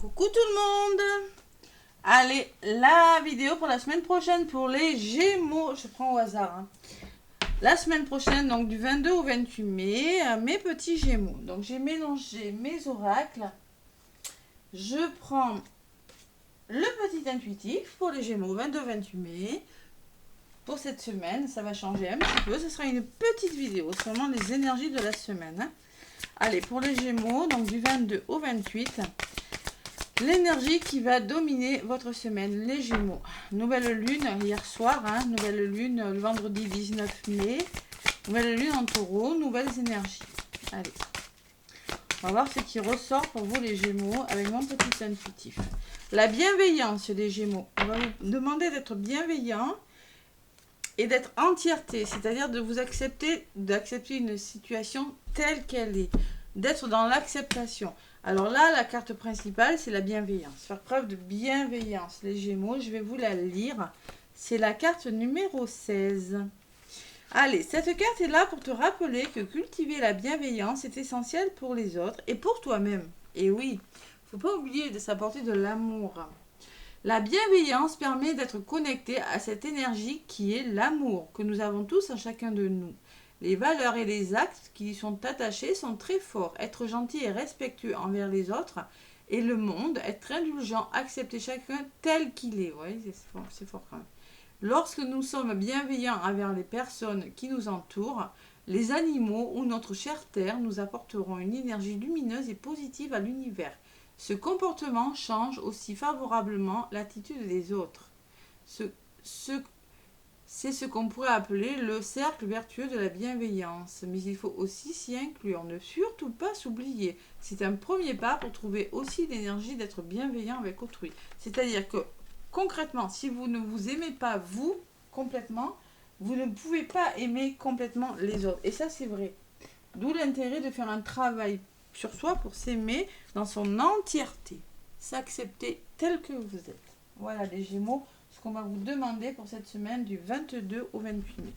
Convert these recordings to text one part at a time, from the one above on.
Coucou tout le monde. Allez, la vidéo pour la semaine prochaine pour les Gémeaux. Je prends au hasard. La semaine prochaine, donc du 22 au 28 mai, mes petits Gémeaux. Donc j'ai mélangé mes oracles. Je prends le petit intuitif pour les Gémeaux 22-28 mai. Pour cette semaine, ça va changer un petit peu. Ce sera une petite vidéo, seulement les énergies de la semaine. Allez, pour les Gémeaux, donc du 22 au 28, l'énergie qui va dominer votre semaine, les Gémeaux. Nouvelle lune hier soir, nouvelle lune le vendredi 19 mai. Nouvelle lune en taureau, nouvelles énergies. Allez, on va voir ce qui ressort pour vous les Gémeaux avec mon petit intuitif. La bienveillance des Gémeaux. On va vous demander d'être bienveillant et d'être entièreté, c'est-à-dire de vous accepter, d'accepter une situation telle qu'elle est, d'être dans l'acceptation. Alors là, la carte principale, c'est la bienveillance. Faire preuve de bienveillance, les Gémeaux, je vais vous la lire. C'est la carte numéro 16. Allez, cette carte est là pour te rappeler que cultiver la bienveillance est essentiel pour les autres et pour toi-même. Et oui, il ne faut pas oublier de s'apporter de l'amour. La bienveillance permet d'être connecté à cette énergie qui est l'amour que nous avons tous en chacun de nous. Les valeurs et les actes qui y sont attachés sont très forts. Être gentil et respectueux envers les autres et le monde, être indulgent, accepter chacun tel qu'il est. Oui, c'est fort quand même. Lorsque nous sommes bienveillants envers les personnes qui nous entourent, les animaux ou notre chère terre nous apporteront une énergie lumineuse et positive à l'univers. Ce comportement change aussi favorablement l'attitude des autres. C'est ce qu'on pourrait appeler le cercle vertueux de la bienveillance. Mais il faut aussi s'y inclure, ne surtout pas s'oublier. C'est un premier pas pour trouver aussi l'énergie d'être bienveillant avec autrui. C'est-à-dire que concrètement, si vous ne vous aimez pas vous complètement, vous ne pouvez pas aimer complètement les autres. Et ça, c'est vrai. D'où l'intérêt de faire un travail sur soi pour s'aimer dans son entièreté. S'accepter tel que vous êtes. Voilà les Gémeaux, ce qu'on va vous demander pour cette semaine du 22 au 28 mai.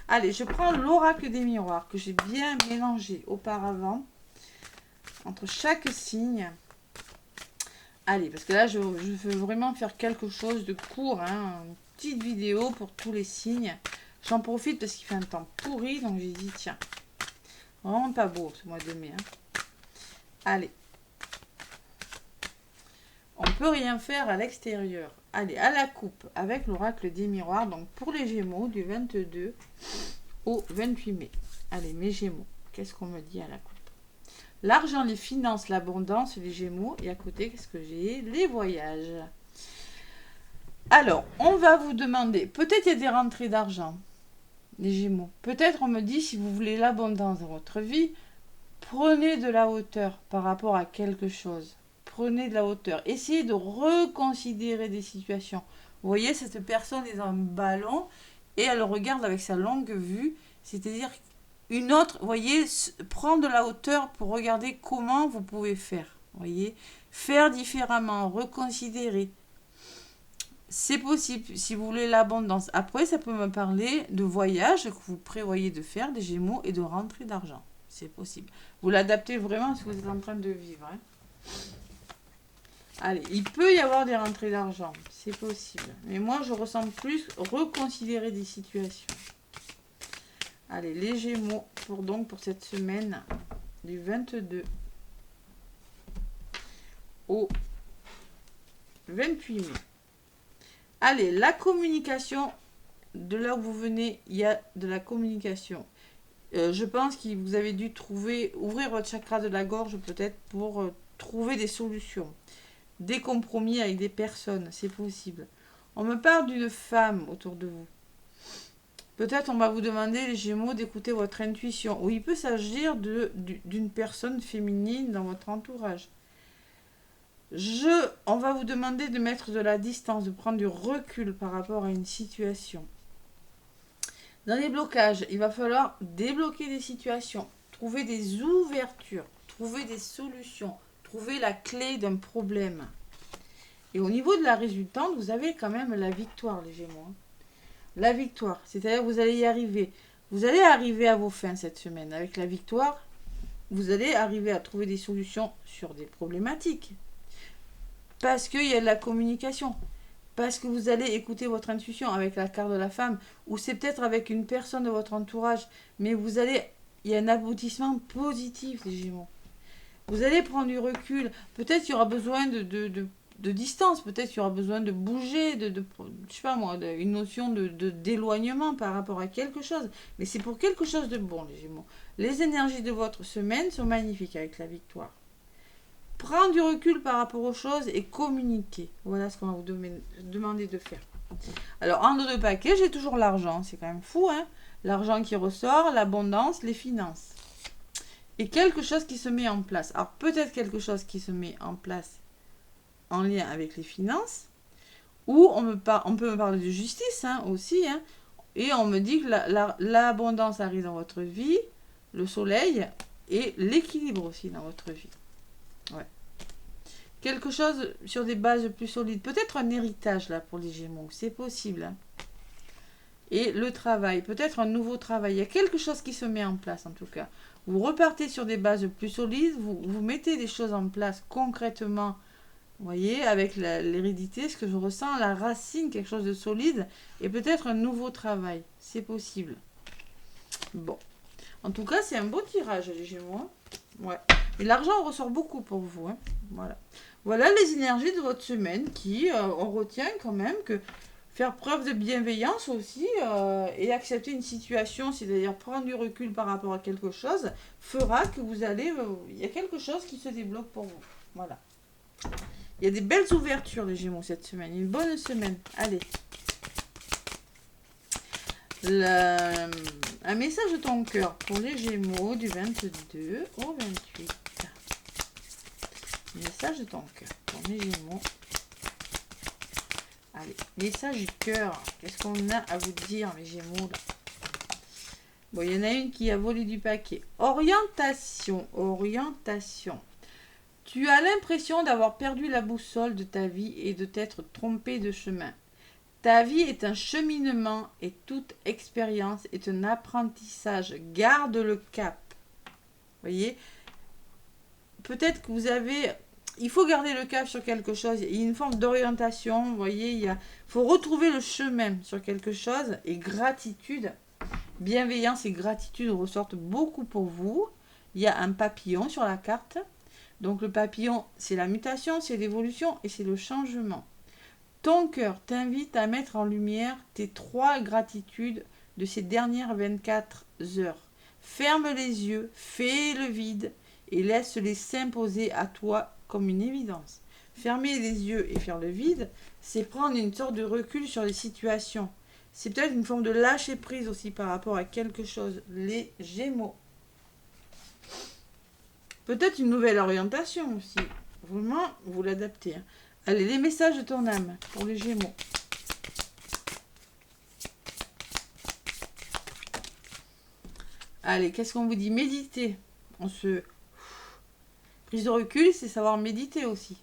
Allez, je prends l'oracle des miroirs que j'ai bien mélangé auparavant entre chaque signe. Allez, parce que là, je veux vraiment faire quelque chose de court, une petite vidéo pour tous les signes. J'en profite parce qu'il fait un temps pourri, donc j'ai dit, tiens, vraiment pas beau ce mois de mai. Allez. On peut rien faire à l'extérieur. Allez, à la coupe avec l'oracle des miroirs. Donc pour les Gémeaux, du 22 au 28 mai. Allez, mes Gémeaux, qu'est-ce qu'on me dit à la coupe? L'argent, les finances, l'abondance, les Gémeaux. Et à côté, qu'est-ce que j'ai? Les voyages. Alors, on va vous demander, peut-être il y a des rentrées d'argent, les Gémeaux. Peut-être on me dit, si vous voulez l'abondance dans votre vie, prenez de la hauteur par rapport à quelque chose. Prenez de la hauteur. Essayez de reconsidérer des situations. Vous voyez, cette personne est dans un ballon et elle regarde avec sa longue vue. C'est-à-dire une autre, vous voyez, prendre de la hauteur pour regarder comment vous pouvez faire. Vous voyez, faire différemment, reconsidérer. C'est possible si vous voulez l'abondance. Après, ça peut me parler de voyages que vous prévoyez de faire, des Gémeaux, et de rentrée d'argent. C'est possible. Vous l'adaptez vraiment à ce que vous êtes en train de vivre. Allez, il peut y avoir des rentrées d'argent. C'est possible. Mais moi, je ressens plus reconsidérer des situations. Allez, les Gémeaux, pour cette semaine du 22 au 28 mai. Allez, la communication, de là où vous venez, il y a de la communication. Je pense que vous avez dû ouvrir votre chakra de la gorge peut-être pour trouver des solutions. Des compromis avec des personnes, c'est possible. On me parle d'une femme autour de vous. Peut-être on va vous demander, les Gémeaux, d'écouter votre intuition. Ou il peut s'agir d'une personne féminine dans votre entourage. On va vous demander de mettre de la distance, de prendre du recul par rapport à une situation. Dans les blocages, il va falloir débloquer des situations, trouver des ouvertures, trouver des solutions, trouver la clé d'un problème. Et au niveau de la résultante, vous avez quand même la victoire, les Gémeaux. La victoire, c'est-à-dire que vous allez y arriver. Vous allez arriver à vos fins cette semaine. Avec la victoire, vous allez arriver à trouver des solutions sur des problématiques. parce qu'il y a de la communication. Parce que vous allez écouter votre intuition avec la carte de la femme, ou c'est peut-être avec une personne de votre entourage, mais il y a un aboutissement positif, les Gémeaux. Vous allez prendre du recul. Peut-être qu'il y aura besoin de distance, peut-être qu'il y aura besoin de bouger, je sais pas moi, une notion d'éloignement par rapport à quelque chose. Mais c'est pour quelque chose de bon, les Gémeaux. Les énergies de votre semaine sont magnifiques avec la victoire. Prendre du recul par rapport aux choses et communiquer. Voilà ce qu'on va vous demander de faire. Alors, en dos de paquet, j'ai toujours l'argent. C'est quand même fou, hein? L'argent qui ressort, l'abondance, les finances. Et quelque chose qui se met en place. Alors, peut-être quelque chose qui se met en place en lien avec les finances. Ou on peut me parler de justice aussi. Hein, et on me dit que l'abondance arrive dans votre vie, le soleil et l'équilibre aussi dans votre vie. Ouais. Quelque chose sur des bases plus solides. Peut-être un héritage là pour les Gémeaux. C'est possible. Hein. Et le travail. Peut-être un nouveau travail. Il y a quelque chose qui se met en place en tout cas. Vous repartez sur des bases plus solides. Vous mettez des choses en place concrètement. Vous voyez, avec l'hérédité, ce que je ressens, la racine, quelque chose de solide. Et peut-être un nouveau travail. C'est possible. Bon. En tout cas, c'est un beau tirage les Gémeaux. Hein. Ouais. Et l'argent ressort beaucoup pour vous. Hein. Voilà. Voilà les énergies de votre semaine qui, on retient quand même que faire preuve de bienveillance aussi et accepter une situation, c'est-à-dire prendre du recul par rapport à quelque chose, fera que vous allez... il y a quelque chose qui se débloque pour vous. Voilà. Il y a des belles ouvertures les Gémeaux cette semaine. Une bonne semaine. Allez. Un message de ton cœur pour les Gémeaux du 22 au 28. Message de ton cœur pour les Gémeaux. Allez, message du cœur. Qu'est-ce qu'on a à vous dire, mes Gémeaux là? Bon, il y en a une qui a volé du paquet. Orientation, orientation. Tu as l'impression d'avoir perdu la boussole de ta vie et de t'être trompé de chemin. Ta vie est un cheminement et toute expérience est un apprentissage. Garde le cap. Voyez? Peut-être que vous avez... Il faut garder le cap sur quelque chose. Il y a une forme d'orientation. Vous voyez, il faut retrouver le chemin sur quelque chose. Et gratitude, bienveillance et gratitude ressortent beaucoup pour vous. Il y a un papillon sur la carte. Donc le papillon, c'est la mutation, c'est l'évolution et c'est le changement. Ton cœur t'invite à mettre en lumière tes 3 gratitudes de ces dernières 24 heures. Ferme les yeux, fais le vide et laisse-les s'imposer à toi comme une évidence. Fermer les yeux et faire le vide, c'est prendre une sorte de recul sur les situations. C'est peut-être une forme de lâcher prise aussi par rapport à quelque chose. Les Gémeaux. Peut-être une nouvelle orientation aussi. Vraiment, vous l'adaptez. Hein. Allez, les messages de ton âme pour les Gémeaux. Allez, qu'est-ce qu'on vous dit? Méditez. Prise de recul, c'est savoir méditer aussi.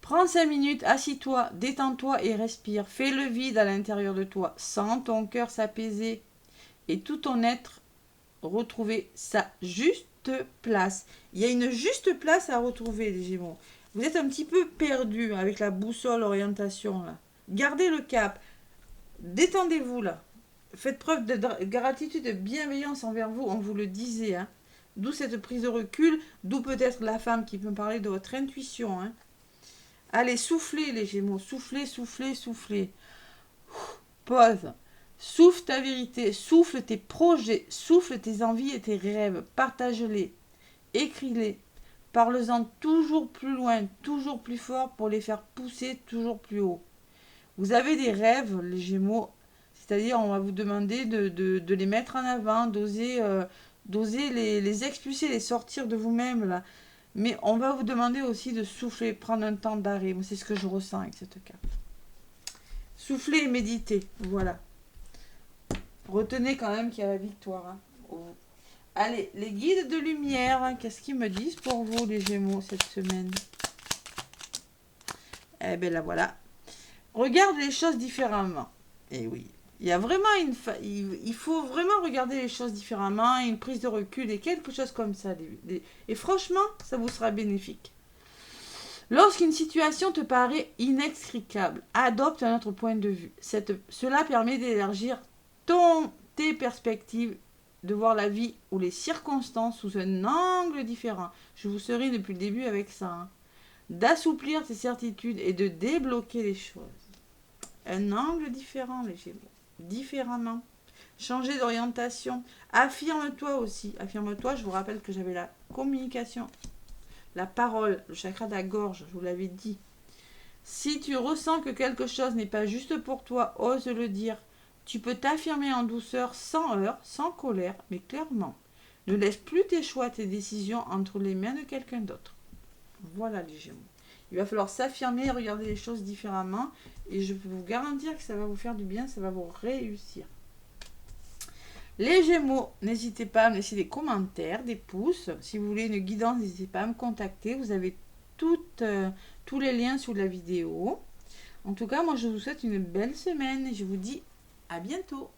Prends 5 minutes, assis-toi, détends-toi et respire. Fais le vide à l'intérieur de toi. Sens ton cœur s'apaiser et tout ton être retrouver sa juste place. Il y a une juste place à retrouver, les Gémeaux. Vous êtes un petit peu perdu avec la boussole orientation là. Gardez le cap. Détendez-vous là. Faites preuve de gratitude, de bienveillance envers vous, on vous le disait. Hein. D'où cette prise de recul, d'où peut-être la femme qui peut me parler de votre intuition. Hein. Allez, soufflez les Gémeaux, soufflez, soufflez, soufflez. Pause. Souffle ta vérité, souffle tes projets, souffle tes envies et tes rêves. Partage-les, écris-les. Parle-en toujours plus loin, toujours plus fort pour les faire pousser toujours plus haut. Vous avez des rêves, les Gémeaux, c'est-à-dire on va vous demander de les mettre en avant, d'oser les expulser, les sortir de vous-même. Là. Mais on va vous demander aussi de souffler, prendre un temps d'arrêt. Moi, c'est ce que je ressens avec cette carte. Souffler et méditer, voilà. Retenez quand même qu'il y a la victoire. Hein. Allez, les guides de lumière, hein, qu'est-ce qu'ils me disent pour vous, les Gémeaux, cette semaine? Eh bien, là, voilà. Regarde les choses différemment. Et oui, il y a vraiment il faut vraiment regarder les choses différemment, une prise de recul et quelque chose comme ça. Et franchement, ça vous sera bénéfique. Lorsqu'une situation te paraît inextricable, adopte un autre point de vue. Cela permet d'élargir tes perspectives, de voir la vie ou les circonstances sous un angle différent. Je vous serai depuis le début avec ça. Hein. D'assouplir tes certitudes et de débloquer les choses. Un angle différent, les Gémeaux. Différemment. Changer d'orientation. Affirme-toi aussi. Affirme-toi, je vous rappelle que j'avais la communication. La parole, le chakra de la gorge, je vous l'avais dit. Si tu ressens que quelque chose n'est pas juste pour toi, ose le dire. Tu peux t'affirmer en douceur, sans heurts, sans colère, mais clairement. Ne laisse plus tes choix, tes décisions entre les mains de quelqu'un d'autre. Voilà les Gémeaux. Il va falloir s'affirmer et regarder les choses différemment. Et je peux vous garantir que ça va vous faire du bien, ça va vous réussir. Les Gémeaux, n'hésitez pas à me laisser des commentaires, des pouces. Si vous voulez une guidance, n'hésitez pas à me contacter. Vous avez tous les liens sous la vidéo. En tout cas, moi, je vous souhaite une belle semaine et je vous dis à bientôt.